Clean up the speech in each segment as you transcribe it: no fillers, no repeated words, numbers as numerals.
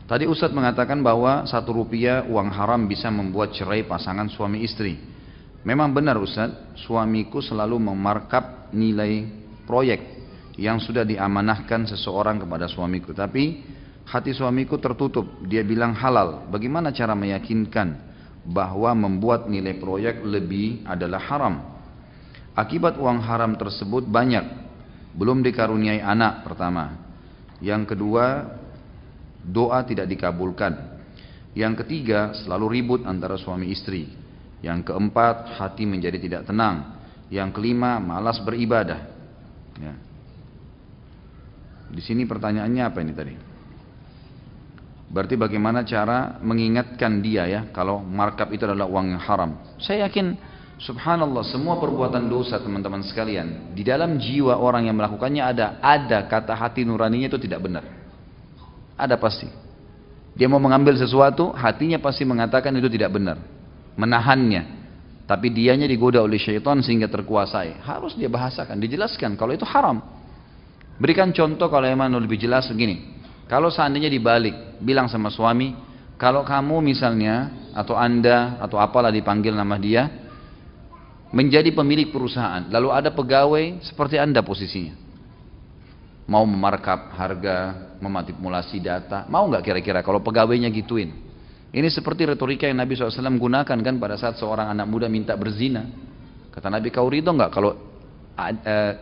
Tadi Ustadz mengatakan bahwa 1 rupiah uang haram bisa membuat cerai pasangan suami istri. Memang benar Ustadz, suamiku selalu memarkup nilai proyek yang sudah diamanahkan seseorang kepada suamiku. Tapi hati suamiku tertutup, dia bilang halal. Bagaimana cara meyakinkan bahwa membuat nilai proyek lebih adalah haram? Akibat uang haram tersebut banyak. Belum dikaruniai anak pertama. Yang kedua, doa tidak dikabulkan. Yang ketiga, selalu ribut antara suami istri. Yang keempat, hati menjadi tidak tenang. Yang kelima, malas beribadah. Ya. Di sini pertanyaannya apa ini tadi? Berarti bagaimana cara mengingatkan dia ya, kalau markup itu adalah uang yang haram. Saya yakin, subhanallah, semua perbuatan dosa teman-teman sekalian, di dalam jiwa orang yang melakukannya ada kata hati nuraninya itu tidak benar. Ada pasti. Dia mau mengambil sesuatu, hatinya pasti mengatakan itu tidak benar. Menahannya. Tapi dianya digoda oleh syaitan sehingga terkuasai. Harus dia bahasakan, dijelaskan kalau itu haram. Berikan contoh kalau emang lebih jelas begini. Kalau seandainya dibalik, bilang sama suami, kalau kamu misalnya, atau anda, atau apalah dipanggil nama dia, menjadi pemilik perusahaan, lalu ada pegawai seperti anda posisinya. Mau memarkup harga, memanipulasi data, mau nggak kira-kira kalau pegawainya gituin? Ini seperti retorika yang Nabi SAW gunakan kan pada saat seorang anak muda minta berzina. Kata Nabi, kau ridho nggak kalau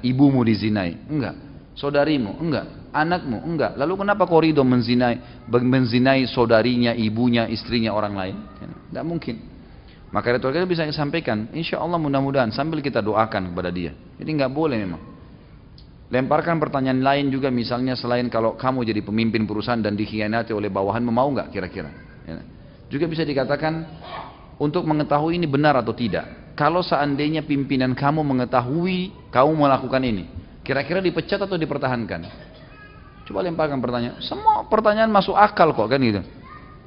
ibumu dizinai? Enggak. Saudarimu? Enggak. Anakmu? Enggak. Lalu kenapa kau ridho menzinai saudarinya, ibunya, istrinya orang lain? Tidak mungkin. Maka retorika itu bisa disampaikan. Insya Allah mudah-mudahan sambil kita doakan kepada dia. Jadi nggak boleh memang. Lemparkan pertanyaan lain juga, misalnya selain kalau kamu jadi pemimpin perusahaan dan dikhianati oleh bawahanmu, mau nggak kira-kira? Ya. Juga bisa dikatakan untuk mengetahui ini benar atau tidak. Kalau seandainya pimpinan kamu mengetahui kamu melakukan ini, kira-kira dipecat atau dipertahankan? Coba lemparkan pertanyaan. Semua pertanyaan masuk akal kok kan gitu.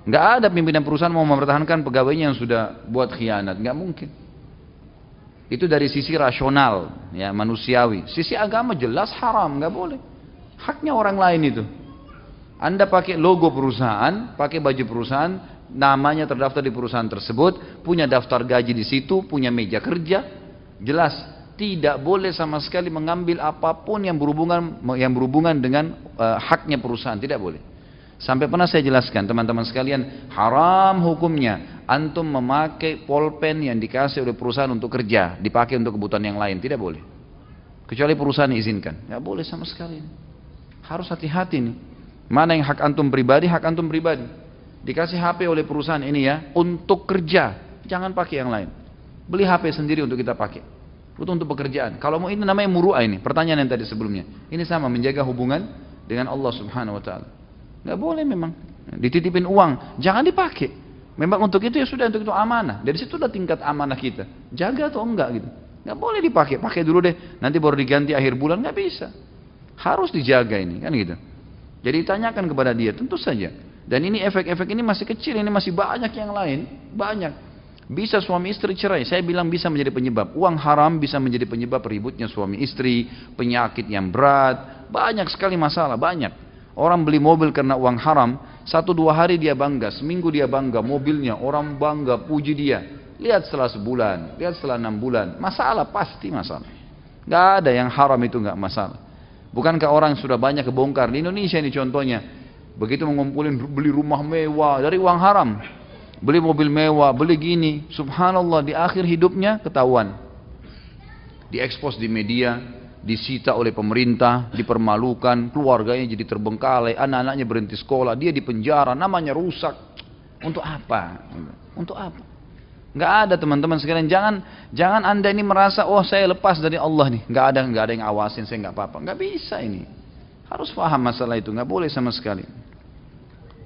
Nggak ada pimpinan perusahaan mau mempertahankan pegawainya yang sudah buat khianat, nggak mungkin. Itu dari sisi rasional, ya manusiawi. Sisi agama jelas haram, nggak boleh. Haknya orang lain itu. Anda pakai logo perusahaan, pakai baju perusahaan, namanya terdaftar di perusahaan tersebut, punya daftar gaji di situ, punya meja kerja, jelas tidak boleh sama sekali mengambil apapun yang berhubungan dengan haknya perusahaan, tidak boleh. Sampai pernah saya jelaskan teman-teman sekalian, haram hukumnya antum memakai pulpen yang dikasih oleh perusahaan untuk kerja, dipakai untuk kebutuhan yang lain, tidak boleh. Kecuali perusahaan izinkan, nggak boleh sama sekali. Harus hati-hati nih. Mana yang hak antum pribadi, hak antum pribadi. Dikasih HP oleh perusahaan ini ya, untuk kerja, jangan pakai yang lain. Beli HP sendiri untuk kita pakai, itu untuk pekerjaan. Kalau mau ini namanya muru'ah ini, pertanyaan yang tadi sebelumnya. Ini sama, menjaga hubungan dengan Allah Subhanahu Wa Taala. Nggak boleh memang. Dititipin uang, jangan dipakai. Memang untuk itu ya sudah, untuk itu amanah. Dari situ udah tingkat amanah kita. Jaga atau enggak gitu. Nggak boleh dipakai, pakai dulu deh. Nanti baru diganti akhir bulan, nggak bisa. Harus dijaga ini, kan gitu. Jadi tanyakan kepada dia, tentu saja. Dan ini efek-efek ini masih kecil, ini masih banyak yang lain, banyak. Bisa suami istri cerai, saya bilang bisa menjadi penyebab. Uang haram bisa menjadi penyebab ributnya suami istri, penyakit yang berat, banyak sekali masalah, banyak. Orang beli mobil karena uang haram, 1-2 hari dia bangga, seminggu dia bangga, mobilnya, orang bangga, puji dia. Lihat setelah sebulan, lihat setelah 6 bulan, masalah, pasti masalah. Gak ada yang haram itu gak masalah. Bukankah orang sudah banyak kebongkar, di Indonesia ini contohnya, begitu mengumpulin beli rumah mewah dari uang haram, beli mobil mewah, beli gini, subhanallah, di akhir hidupnya ketahuan. Diekspos di media, disita oleh pemerintah, dipermalukan, keluarganya jadi terbengkalai, anak-anaknya berhenti sekolah, dia di penjara, namanya rusak. Untuk apa? Untuk apa? Nggak ada teman-teman sekalian. Jangan anda ini merasa, oh saya lepas dari Allah nih, nggak ada yang awasin, saya nggak apa-apa. Nggak bisa ini. Harus paham masalah itu, nggak boleh sama sekali.